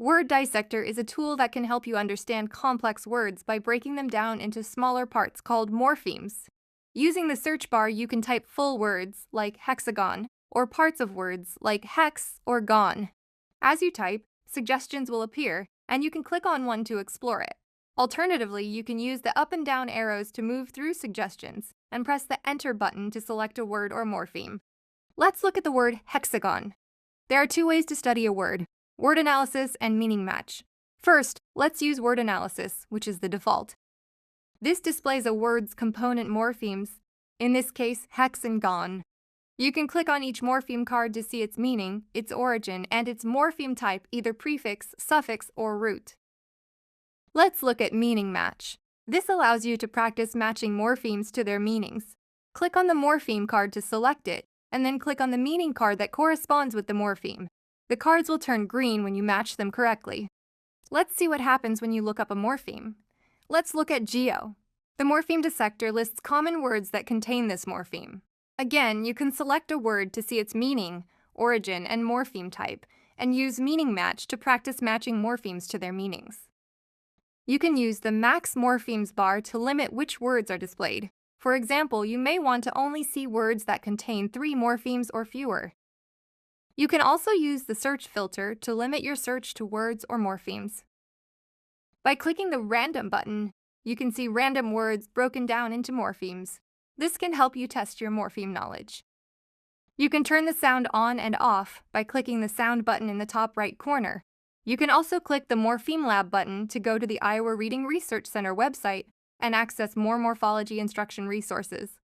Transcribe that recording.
Word Dissector is a tool that can help you understand complex words by breaking them down into smaller parts called morphemes. Using the search bar, you can type full words, like hexagon, or parts of words, like hex or gon. As you type, suggestions will appear, and you can click on one to explore it. Alternatively, you can use the up and down arrows to move through suggestions, and press the Enter button to select a word or morpheme. Let's look at the word hexagon. There are two ways to study a word: word analysis and meaning match. First, let's use word analysis, which is the default. This displays a word's component morphemes, in this case, hex and gon. You can click on each morpheme card to see its meaning, its origin, and its morpheme type, either prefix, suffix, or root. Let's look at meaning match. This allows you to practice matching morphemes to their meanings. Click on the morpheme card to select it, and then click on the meaning card that corresponds with the morpheme. The cards will turn green when you match them correctly. Let's see what happens when you look up a morpheme. Let's look at geo. The morpheme dissector lists common words that contain this morpheme. Again, you can select a word to see its meaning, origin, and morpheme type, and use meaning match to practice matching morphemes to their meanings. You can use the max morphemes bar to limit which words are displayed. For example, you may want to only see words that contain 3 morphemes or fewer. You can also use the search filter to limit your search to words or morphemes. By clicking the Random button, you can see random words broken down into morphemes. This can help you test your morpheme knowledge. You can turn the sound on and off by clicking the Sound button in the top right corner. You can also click the Morpheme Lab button to go to the Iowa Reading Research Center website and access more morphology instruction resources.